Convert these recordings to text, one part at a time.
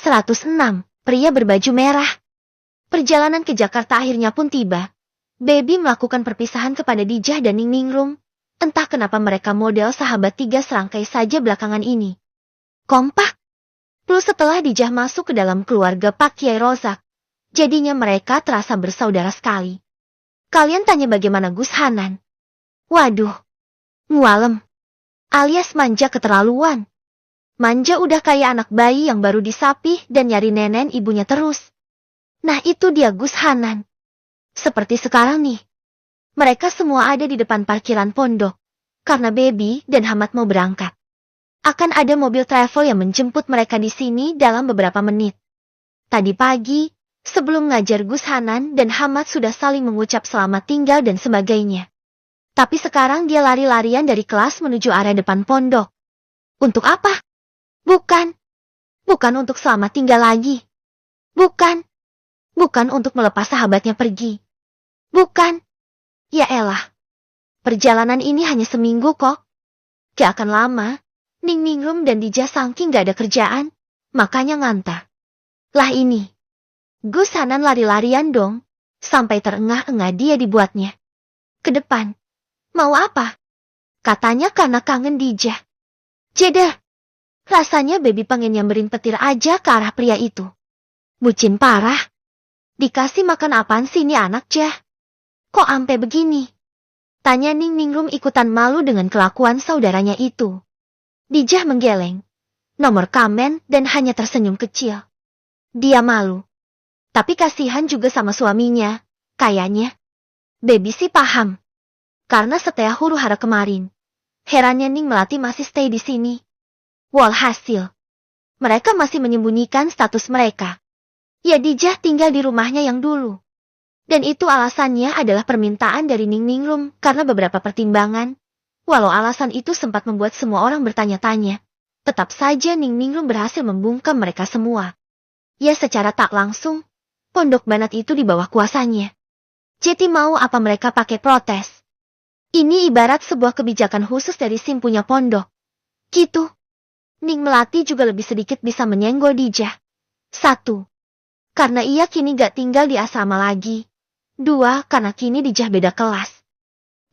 ke-106, pria berbaju merah. Perjalanan ke Jakarta akhirnya pun tiba. Baby melakukan perpisahan kepada Dijah dan Ningningrum. Entah kenapa mereka model sahabat 3 serangkai saja belakangan ini. Kompak. Plus setelah Dijah masuk ke dalam keluarga Pak Kiai Rozak, jadinya mereka terasa bersaudara sekali. Kalian tanya bagaimana Gus Hanan? Waduh. Mualem. Alias manja keterlaluan. Manja udah kayak anak bayi yang baru disapih dan nyari nenen ibunya terus. Nah itu dia Gus Hanan. Seperti sekarang nih. Mereka semua ada di depan parkiran pondok. Karena Baby dan Hamad mau berangkat. Akan ada mobil travel yang menjemput mereka di sini dalam beberapa menit. Tadi pagi, sebelum ngajar Gus Hanan dan Hamad sudah saling mengucap selamat tinggal dan sebagainya. Tapi sekarang dia lari-larian dari kelas menuju area depan pondok. Untuk apa? Bukan. Bukan untuk selamat tinggal lagi. Bukan. Bukan untuk melepas sahabatnya pergi. Bukan. Ya elah. Perjalanan ini hanya seminggu kok. Gak akan lama. Ningningrum dan Dijah saking gak ada kerjaan. Makanya nganta. Lah ini. Gus Hanan lari-larian dong. Sampai terengah-engah dia dibuatnya. Ke depan. Mau apa? Katanya karena kangen Dijah. Jeda. Rasanya Baby pengen nyamberin petir aja ke arah pria itu. Bucin parah. Dikasih makan apaan sih ini anak Jah? Kok ampe begini? Tanya Ningningrum ikutan malu dengan kelakuan saudaranya itu. Dijah menggeleng. Nomor kamen dan hanya tersenyum kecil. Dia malu. Tapi kasihan juga sama suaminya. Kayaknya. Baby sih paham. Karena setelah huru-hara kemarin. Herannya Ning Melati masih stay di sini. Walhasil. Mereka masih menyembunyikan status mereka. Ya Dijah tinggal di rumahnya yang dulu. Dan itu alasannya adalah permintaan dari Ningningrum karena beberapa pertimbangan. Walau alasan itu sempat membuat semua orang bertanya-tanya. Tetap saja Ningningrum berhasil membungkam mereka semua. Ya secara tak langsung, pondok Banat itu di bawah kuasanya. Jadi mau apa mereka pakai protes? Ini ibarat sebuah kebijakan khusus dari simpunya pondok. Gitu. Ning Melati juga lebih sedikit bisa menyenggol Dijah. 1. Karena ia kini gak tinggal di asrama lagi. 2. Karena kini Dijah beda kelas.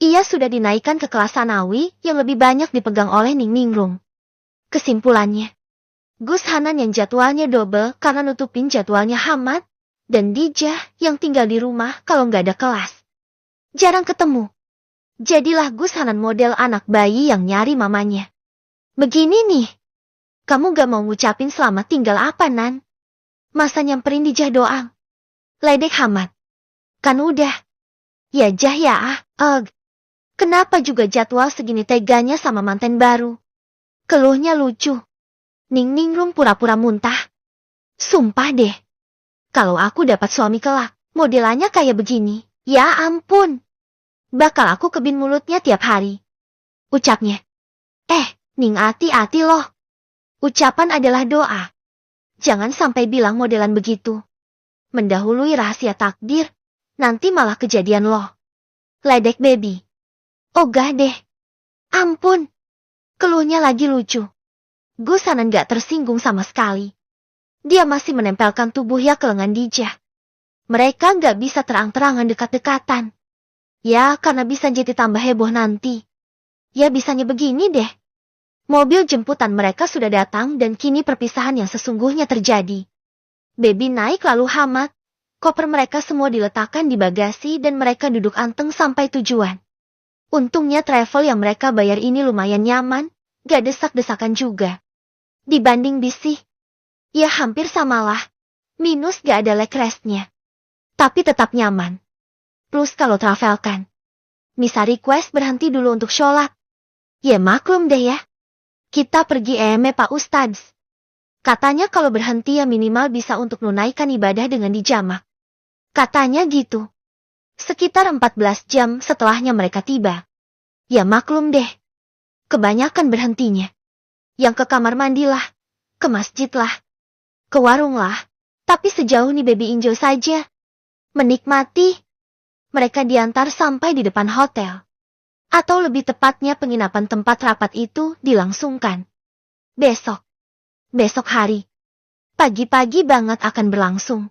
Ia sudah dinaikkan ke kelas sanawi yang lebih banyak dipegang oleh Ningningrum. Kesimpulannya. Gus Hanan yang jadwalnya double karena nutupin jadwalnya Hamad. Dan Dijah yang tinggal di rumah kalau gak ada kelas. Jarang ketemu. Jadilah Gus Hanan model anak bayi yang nyari mamanya. Begini nih. Kamu gak mau ngucapin selamat tinggal apa Nan? Masa nyamperin Dijah doang? Ledek Hamad. Kan udah. Ya Jah ya Kenapa juga jadwal segini teganya sama manten baru? Keluhnya lucu. Ningningrum pura-pura muntah. Sumpah deh. Kalau aku dapat suami kelak, modelannya kayak begini. Ya ampun. Bakal aku kebin mulutnya tiap hari. Ucapnya. Ning hati-hati loh. Ucapan adalah doa. Jangan sampai bilang modelan begitu. Mendahului rahasia takdir. Nanti malah kejadian loh. Ledek Baby. Ogah deh. Ampun. Keluhnya lagi lucu. Gus Hanan gak tersinggung sama sekali. Dia masih menempelkan tubuhnya ke lengan Dijah. Mereka gak bisa terang-terangan dekat-dekatan. Ya karena bisa jadi tambah heboh nanti. Ya bisanya begini deh. Mobil jemputan mereka sudah datang dan kini perpisahan yang sesungguhnya terjadi. Baby naik lalu Hamad. Koper mereka semua diletakkan di bagasi dan mereka duduk anteng sampai tujuan. Untungnya travel yang mereka bayar ini lumayan nyaman, gak desak-desakan juga. Dibanding bis sih, ya hampir samalah. Minus gak ada leg restnya. Tapi tetap nyaman. Plus kalau travel kan. Misa request berhenti dulu untuk sholat. Ya maklum deh ya. Kita pergi Pak Ustadz. Katanya kalau berhenti ya minimal bisa untuk menunaikan ibadah dengan dijamak. Katanya gitu. Sekitar 14 jam setelahnya mereka tiba. Ya maklum deh. Kebanyakan berhentinya. Yang ke kamar mandi lah. Ke masjid lah. Ke warung lah. Tapi sejauh ini Baby enjoy saja. Menikmati. Mereka diantar sampai di depan hotel. Atau lebih tepatnya penginapan tempat rapat itu dilangsungkan. Besok hari. Pagi-pagi banget akan berlangsung.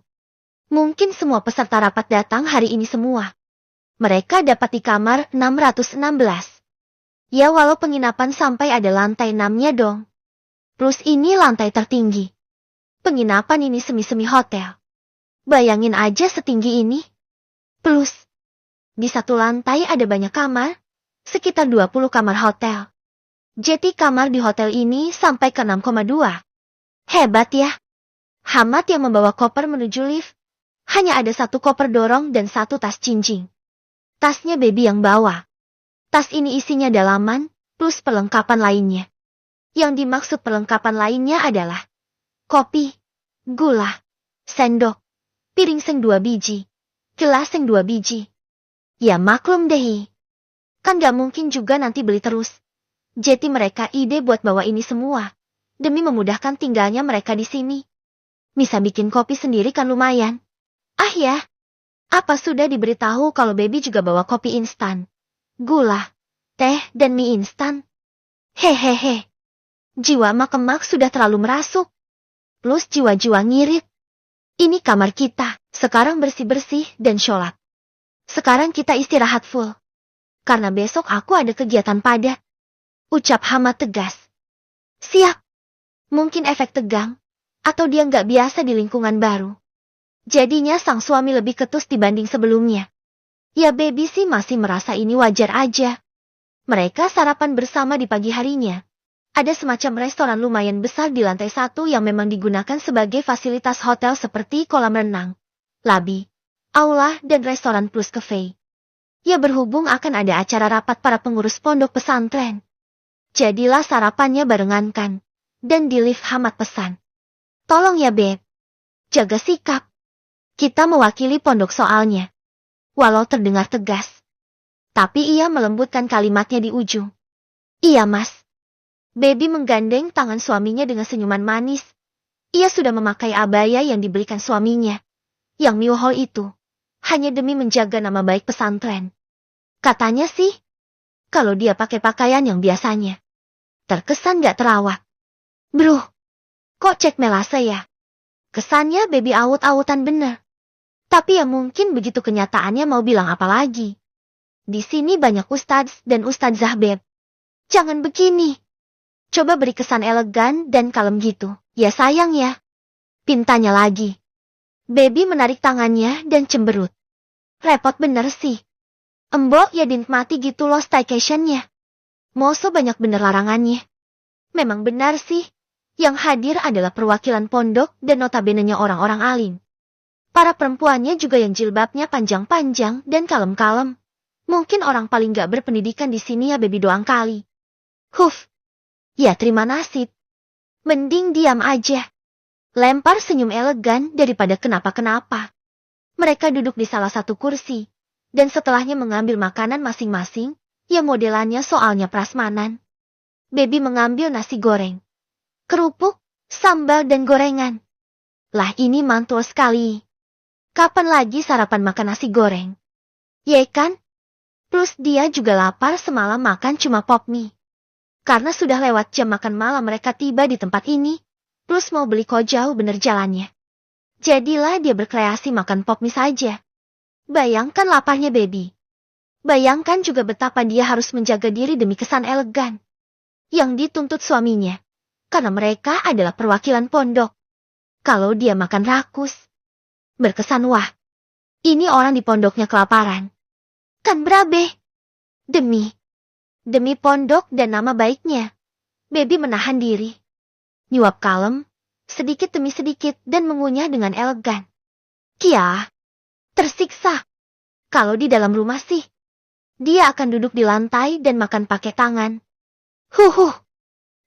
Mungkin semua peserta rapat datang hari ini semua. Mereka dapat di kamar 616. Ya walau penginapan sampai ada lantai 6-nya dong. Plus ini lantai tertinggi. Penginapan ini semi-semi hotel. Bayangin aja setinggi ini. Plus, di satu lantai ada banyak kamar, sekitar 20 kamar hotel. Jadi kamar di hotel ini sampai ke 6,2. Hebat ya. Hamad yang membawa koper menuju lift. Hanya ada satu koper dorong dan satu tas cincin. Tasnya baby yang bawa. Tas ini isinya dalaman, plus perlengkapan lainnya. Yang dimaksud perlengkapan lainnya adalah kopi, gula, sendok, piring seng 2 biji, gelas seng 2 biji. Ya maklum deh. Kan gak mungkin juga nanti beli terus. Jadi mereka ide buat bawa ini semua. Demi memudahkan tinggalnya mereka di sini. Bisa bikin kopi sendiri kan lumayan. Ah ya, apa sudah diberitahu kalau baby juga bawa kopi instan, gula, teh, dan mie instan? Hehehe. Jiwa makemak sudah terlalu merasuk. Plus jiwa-jiwa ngirit. Ini kamar kita, sekarang bersih-bersih dan sholat. Sekarang kita istirahat full. Karena besok aku ada kegiatan padat. Ucap Hamad tegas. Siap. Mungkin efek tegang. Atau dia nggak biasa di lingkungan baru. Jadinya sang suami lebih ketus dibanding sebelumnya. Ya baby sih masih merasa ini wajar aja. Mereka sarapan bersama di pagi harinya. Ada semacam restoran lumayan besar di lantai 1 yang memang digunakan sebagai fasilitas hotel seperti kolam renang, labi, aula, dan restoran plus cafe. Ya berhubung akan ada acara rapat para pengurus pondok pesantren. Jadilah sarapannya barengan kan. Dan di lift Hamad pesan. Tolong ya beb. Jaga sikap. Kita mewakili pondok soalnya. Walau terdengar tegas. Tapi ia melembutkan kalimatnya di ujung. Iya mas. Baby menggandeng tangan suaminya dengan senyuman manis. Ia sudah memakai abaya yang dibelikan suaminya. Yang mewah itu. Hanya demi menjaga nama baik pesantren. Katanya sih. Kalau dia pakai pakaian yang biasanya. Terkesan gak terawat. Bro. Kok cek melase ya? Kesannya baby awut-awutan bener. Tapi ya mungkin begitu kenyataannya mau bilang apa lagi. Di sini banyak ustadz dan ustadzah beb. Jangan begini. Coba beri kesan elegan dan kalem gitu. Ya sayang ya. Pintanya lagi. Baby menarik tangannya dan cemberut. Repot bener sih. Embok ya dinikmati gitu loh staycationnya. Moso banyak bener larangannya. Memang benar sih. Yang hadir adalah perwakilan pondok dan notabene-nya orang-orang alim. Para perempuannya juga yang jilbabnya panjang-panjang dan kalem-kalem. Mungkin orang paling gak berpendidikan di sini ya baby doang kali. Huf. Ya terima nasib. Mending diam aja. Lempar senyum elegan daripada kenapa-kenapa. Mereka duduk di salah satu kursi. Dan setelahnya mengambil makanan masing-masing. Ya modelannya soalnya prasmanan. Baby mengambil nasi goreng. Kerupuk, sambal dan gorengan. Lah ini mantul sekali. Kapan lagi sarapan makan nasi goreng? Ye kan? Plus dia juga lapar semalam makan cuma pop mie. Karena sudah lewat jam makan malam mereka tiba di tempat ini. Plus mau beli kok jauh bener jalannya. Jadilah dia berkreasi makan pop mie saja. Bayangkan laparnya baby. Bayangkan juga betapa dia harus menjaga diri demi kesan elegan. Yang dituntut suaminya. Karena mereka adalah perwakilan pondok. Kalau dia makan rakus. Berkesan wah. Ini orang di pondoknya kelaparan. Kan berabe. Demi pondok dan nama baiknya. Baby menahan diri. Nyuap kalem. Sedikit demi sedikit dan mengunyah dengan elegan. Kia. Tersiksa. Kalau di dalam rumah sih. Dia akan duduk di lantai dan makan pakai tangan.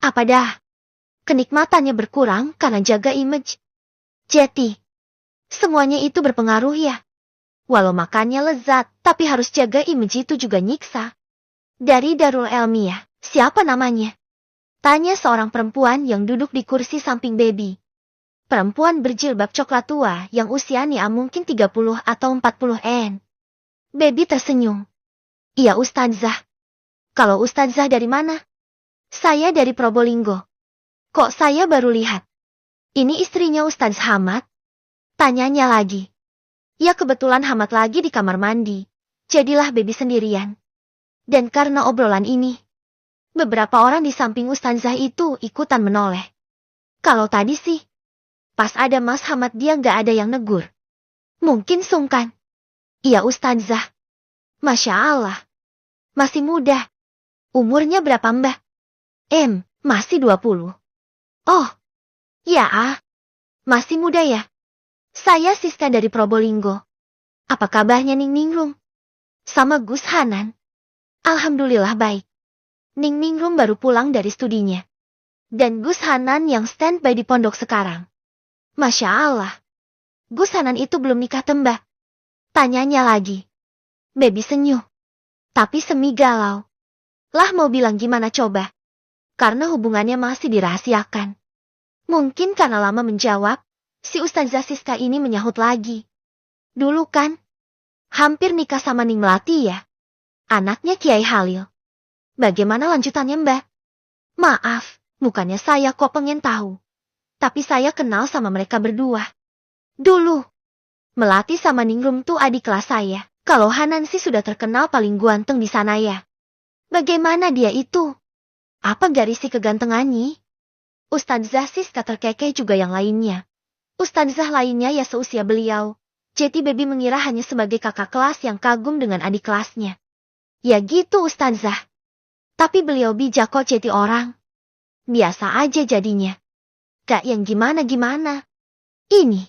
Apa dah? Kenikmatannya berkurang karena jaga image. Jadi, semuanya itu berpengaruh ya. Walau makannya lezat, tapi harus jaga image itu juga nyiksa. Dari Darul Elmiah, siapa namanya? Tanya seorang perempuan yang duduk di kursi samping baby. Perempuan berjilbab coklat tua yang usianya mungkin 30 atau 40 en. Baby tersenyum. Iya ustadzah. Kalau ustadzah dari mana? Saya dari Probolinggo. Kok saya baru lihat? Ini istrinya Ustadz Hamad? Tanyanya lagi. Ya kebetulan Hamad lagi di kamar mandi. Jadilah Baby sendirian. Dan karena obrolan ini, beberapa orang di samping Ustazah itu ikutan menoleh. Kalau tadi sih, pas ada Mas Hamad dia nggak ada yang negur. Mungkin sungkan. Iya Ustazah. Masya Allah. Masih muda. Umurnya berapa Mbah? Masih 20. Oh, ya masih muda ya. Saya Siska dari Probolinggo. Apa kabarnya Ning Ningrum? Sama Gus Hanan. Alhamdulillah baik. Ning Ningrum baru pulang dari studinya. Dan Gus Hanan yang standby di pondok sekarang. Masya Allah. Gus Hanan itu belum nikah Mbah? Tanyanya lagi. Baby senyum. Tapi semi galau. Lah mau bilang gimana coba? Karena hubungannya masih dirahasiakan. Mungkin karena lama menjawab, si Ustazah Siska ini menyahut lagi. Dulu kan, hampir nikah sama Ning Melati ya. Anaknya Kiai Halil. Bagaimana lanjutannya Mbak? Maaf, bukannya saya kok pengen tahu. Tapi saya kenal sama mereka berdua. Dulu, Melati sama Ningrum tuh adik kelas saya. Kalau Hanan sih sudah terkenal paling ganteng di sana ya. Bagaimana dia itu? Apa garisi kegantengannya? Ustazah Siska terkekeh juga yang lainnya. Ustazah lainnya ya seusia beliau. Jadi Baby mengira hanya sebagai kakak kelas yang kagum dengan adik kelasnya. Ya gitu Ustazah. Tapi beliau bijak kok jadi orang. Biasa aja jadinya. Gak yang gimana-gimana. Ini.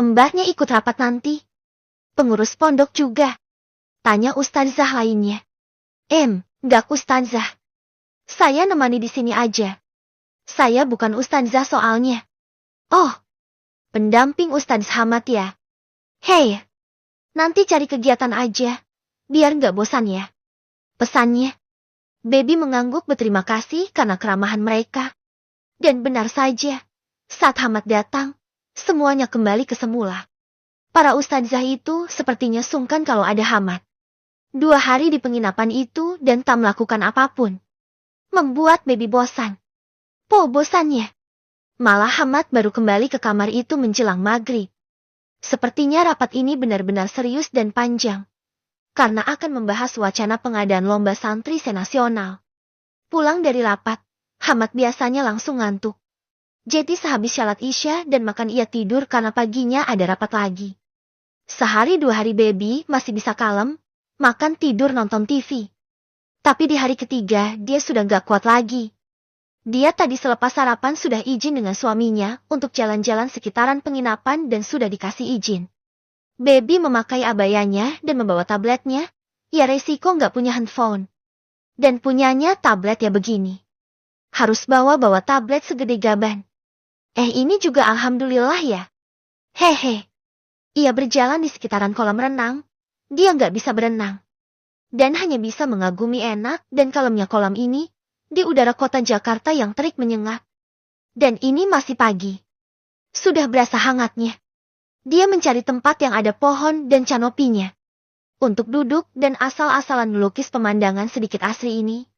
Mbahnya ikut rapat nanti. Pengurus pondok juga. Tanya Ustazah lainnya. Enggak Ustazah. Saya nemani di sini aja. Saya bukan Ustazah soalnya. Oh, pendamping Ustadz Hamad ya. Hei, nanti cari kegiatan aja. Biar nggak bosan ya. Pesannya. Baby mengangguk berterima kasih karena keramahan mereka. Dan benar saja, saat Hamad datang, semuanya kembali ke semula. Para ustazah itu sepertinya sungkan kalau ada Hamad. 2 hari di penginapan itu dan tak melakukan apapun. Membuat Baby bosan. Bosannya. Malah Hamad baru kembali ke kamar itu menjelang maghrib. Sepertinya rapat ini benar-benar serius dan panjang. Karena akan membahas wacana pengadaan lomba santri senasional. Pulang dari rapat, Hamad biasanya langsung ngantuk. Jadi sehabis syalat Isya dan makan ia tidur karena paginya ada rapat lagi. Sehari 2 hari Baby masih bisa kalem, makan tidur nonton TV. Tapi di hari ketiga dia sudah gak kuat lagi. Dia tadi selepas sarapan sudah izin dengan suaminya untuk jalan-jalan sekitaran penginapan dan sudah dikasih izin. Baby memakai abayanya dan membawa tabletnya, ya resiko gak punya handphone. Dan punyanya tablet ya begini. Harus bawa tablet segede gaban. Ini juga alhamdulillah ya. Hehe. Ia berjalan di sekitaran kolam renang. Dia nggak bisa berenang. Dan hanya bisa mengagumi enak dan kalemnya kolam ini di udara kota Jakarta yang terik menyengat. Dan ini masih pagi. Sudah berasa hangatnya. Dia mencari tempat yang ada pohon dan kanopinya. Untuk duduk dan asal-asalan melukis pemandangan sedikit asri ini.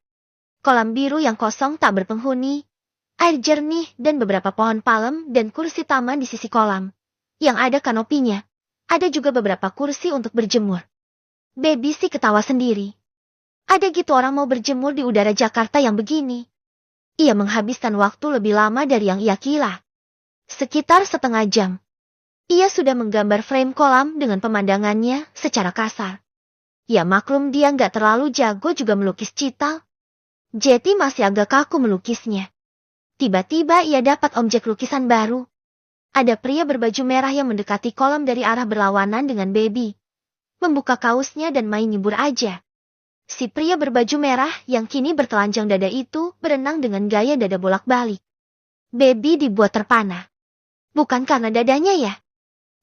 Kolam biru yang kosong tak berpenghuni. Air jernih dan beberapa pohon palem dan kursi taman di sisi kolam. Yang ada kanopinya. Ada juga beberapa kursi untuk berjemur. Baby sih ketawa sendiri. Ada gitu orang mau berjemur di udara Jakarta yang begini. Ia menghabiskan waktu lebih lama dari yang ia kira. Sekitar setengah jam. Ia sudah menggambar frame kolam dengan pemandangannya secara kasar. Ya maklum dia nggak terlalu jago juga melukis cital. Jadi masih agak kaku melukisnya. Tiba-tiba ia dapat objek lukisan baru. Ada pria berbaju merah yang mendekati kolam dari arah berlawanan dengan Baby. Membuka kaosnya dan main nyebur aja. Si pria berbaju merah yang kini bertelanjang dada itu berenang dengan gaya dada bolak-balik. Baby dibuat terpana. Bukan karena dadanya ya.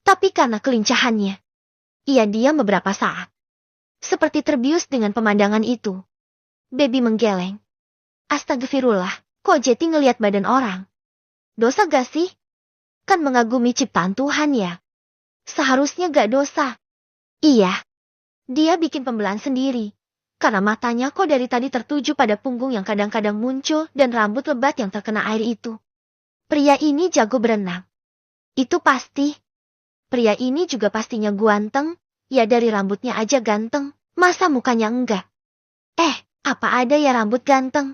Tapi karena kelincahannya. Ia diam beberapa saat. Seperti terbius dengan pemandangan itu. Baby menggeleng. Astagfirullah, kok jadi ngeliat badan orang? Dosa gak sih? Kan mengagumi ciptaan Tuhan ya. Seharusnya gak dosa. Iya. Dia bikin pembelaan sendiri. Karena matanya kok dari tadi tertuju pada punggung yang kadang-kadang muncul dan rambut lebat yang terkena air itu. Pria ini jago berenang. Itu pasti. Pria ini juga pastinya ganteng, ya dari rambutnya aja ganteng, masa mukanya enggak? Apa ada ya rambut ganteng?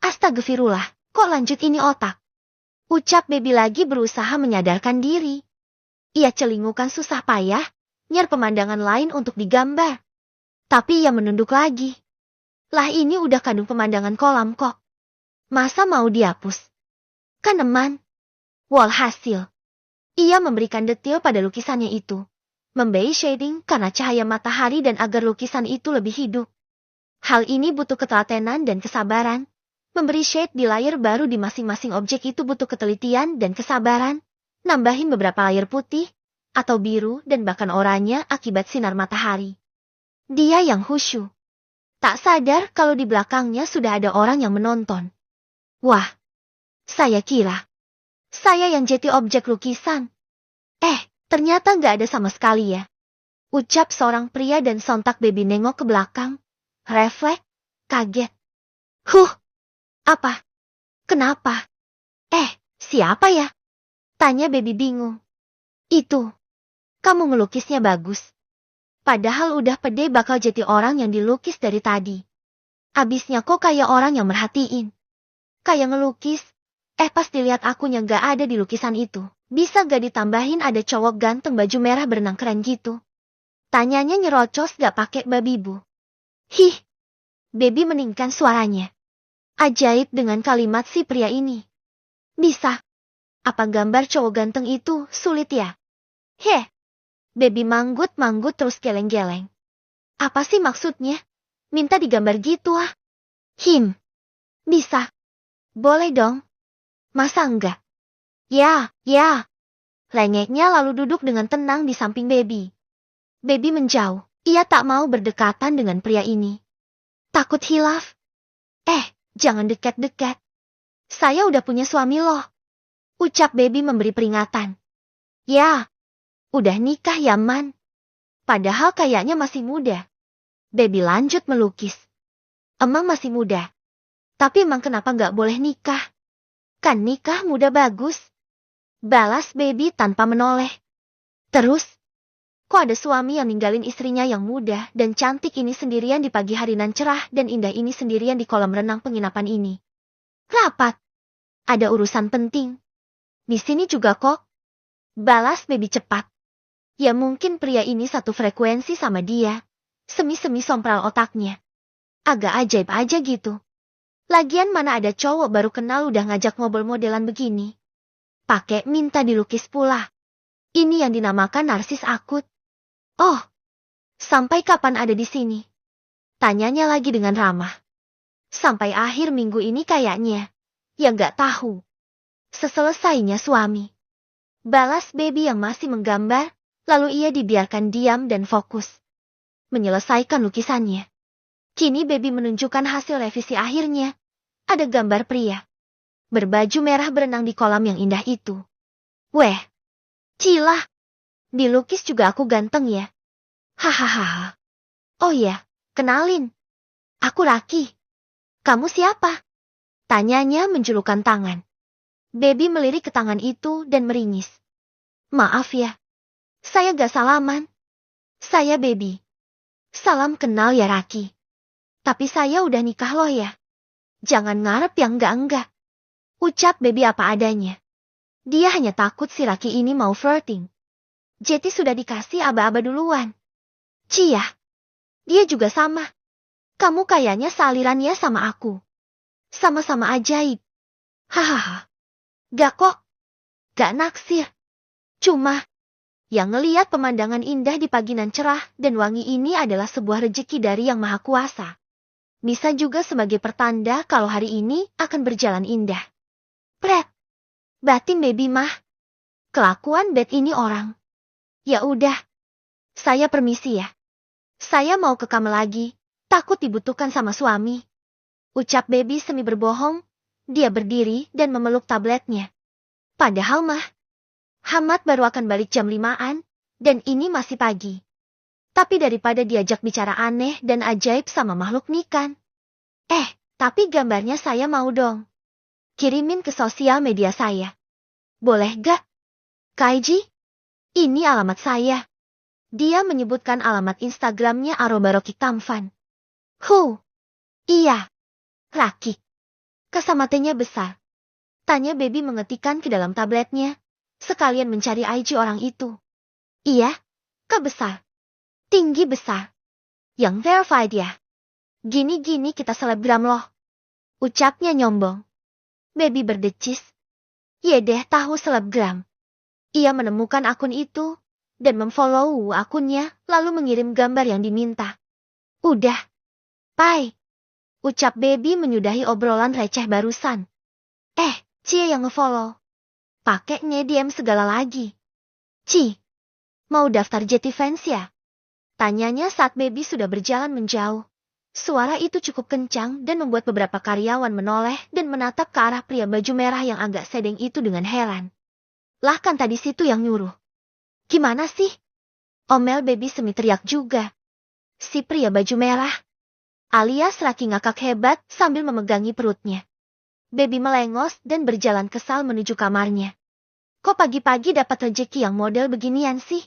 Astagfirullah, kok lanjut ini otak? Ucap Baby lagi berusaha menyadarkan diri. Ia celingukan susah payah, nyari pemandangan lain untuk digambar. Tapi ia menunduk lagi. Lah ini udah kandung pemandangan kolam kok. Masa mau dihapus? Kan aman. Walhasil, ia memberikan detail pada lukisannya itu. Memberi shading karena cahaya matahari dan agar lukisan itu lebih hidup. Hal ini butuh ketelatenan dan kesabaran. Memberi shade di layer baru di masing-masing objek itu butuh ketelitian dan kesabaran. Nambahin beberapa layer putih, atau biru dan bahkan oranye akibat sinar matahari. Dia yang khusyuk. Tak sadar kalau di belakangnya sudah ada orang yang menonton. Wah, saya kira saya yang jadi objek lukisan. Ternyata nggak ada sama sekali ya. Ucap seorang pria dan sontak Baby nengok ke belakang. Refleks, kaget. Apa? Kenapa? Siapa ya? Tanya Baby bingung. Itu. Kamu ngelukisnya bagus. Padahal udah pede bakal jadi orang yang dilukis dari tadi. Abisnya kok kayak orang yang merhatiin. Kayak ngelukis. Pas dilihat akunya gak ada di lukisan itu. Bisa gak ditambahin ada cowok ganteng baju merah berenang keren gitu? Tanyanya nyerocos gak pakai babi bu. Baby meninggikan suaranya. Ajaib dengan kalimat si pria ini. Bisa. Apa gambar cowok ganteng itu sulit ya? Baby manggut-manggut terus geleng-geleng. Apa sih maksudnya? Minta digambar gitu ah? Bisa. Boleh dong. Masa enggak? Ya. Lengeknya lalu duduk dengan tenang di samping Baby. Baby menjauh. Ia tak mau berdekatan dengan pria ini. Takut hilaf. Jangan dekat-dekat. Saya udah punya suami loh. Ucap Baby memberi peringatan. Ya. Udah nikah ya man. Padahal kayaknya masih muda. Baby lanjut melukis. Emang masih muda. Tapi emang kenapa nggak boleh nikah? Kan nikah muda bagus. Balas Baby tanpa menoleh. Terus, kok ada suami yang ninggalin istrinya yang muda dan cantik ini sendirian di pagi hari nan cerah dan indah ini sendirian di kolam renang penginapan ini? Rapat. Ada urusan penting. Di sini juga kok. Balas Baby cepat. Ya mungkin pria ini satu frekuensi sama dia. Semi-semi sompral otaknya. Agak ajaib aja gitu. Lagian mana ada cowok baru kenal udah ngajak ngobrol modelan begini. Pakai minta dilukis pula. Ini yang dinamakan narsis akut. Oh, sampai kapan ada di sini? Tanyanya lagi dengan ramah. Sampai akhir minggu ini kayaknya. Ya nggak tahu. Seselesainya suami. Balas Baby yang masih menggambar, lalu ia dibiarkan diam dan fokus. Menyelesaikan lukisannya. Kini Baby menunjukkan hasil revisi akhirnya. Ada gambar pria berbaju merah berenang di kolam yang indah itu. Weh, cilah. Dilukis juga aku ganteng ya. Hahaha. Oh ya, kenalin. Aku Raki. Kamu siapa? Tanyanya menjulurkan tangan. Baby melirik ke tangan itu dan meringis. Maaf ya. Saya gak salaman. Saya Baby. Salam kenal ya Raki. Tapi saya udah nikah loh ya. Jangan ngarep yang enggak-enggak. Ucap Baby apa adanya. Dia hanya takut si Raki ini mau flirting. Jadi sudah dikasih aba-aba duluan. Cia. Dia juga sama. Kamu kayaknya salirannya sama aku. Sama-sama ajaib. Hahaha. Gak kok. Gak naksir. Cuma, yang ngeliat pemandangan indah di pagi nan cerah dan wangi ini adalah sebuah rejeki dari Yang Maha Kuasa. Bisa juga sebagai pertanda kalau hari ini akan berjalan indah. Pret. Batin Baby mah. Kelakuan bad ini orang. Ya udah. Saya permisi ya. Saya mau ke kamar lagi. Takut dibutuhkan sama suami. Ucap Baby semi berbohong. Dia berdiri dan memeluk tabletnya. Padahal mah. Hamad baru akan balik jam 5-an. Dan ini masih pagi. Tapi daripada diajak bicara aneh dan ajaib sama makhluk nikan. Tapi gambarnya saya mau dong. Kirimin ke sosial media saya. Boleh gak? Kaiji? Ini alamat saya. Dia menyebutkan alamat Instagramnya @Roki Tamfan. Iya. Rakik. Kasamatanya besar. Tanya Baby mengetikkan ke dalam tabletnya. Sekalian mencari IG orang itu. Iya, Kak besar. Tinggi besar. Yang verified ya. Gini-gini kita selebgram loh. Ucapnya nyombong. Baby berdecis. Ye deh tahu selebgram. Ia menemukan akun itu dan memfollow akunnya lalu mengirim gambar yang diminta. Udah. Bye. Ucap Baby menyudahi obrolan receh barusan. Cie yang ngefollow. Pakai nge-DM segala lagi. Mau daftar Jetty Fans ya? Tanyanya saat Baby sudah berjalan menjauh. Suara itu cukup kencang dan membuat beberapa karyawan menoleh dan menatap ke arah pria baju merah yang agak sedeng itu dengan heran. Lah kan tadi situ yang nyuruh. Gimana sih? Omel Baby semi teriak juga. Si pria baju merah. Alias Raki ngakak hebat sambil memegangi perutnya. Baby melengos dan berjalan kesal menuju kamarnya. Kok pagi-pagi dapat rejeki yang model beginian sih?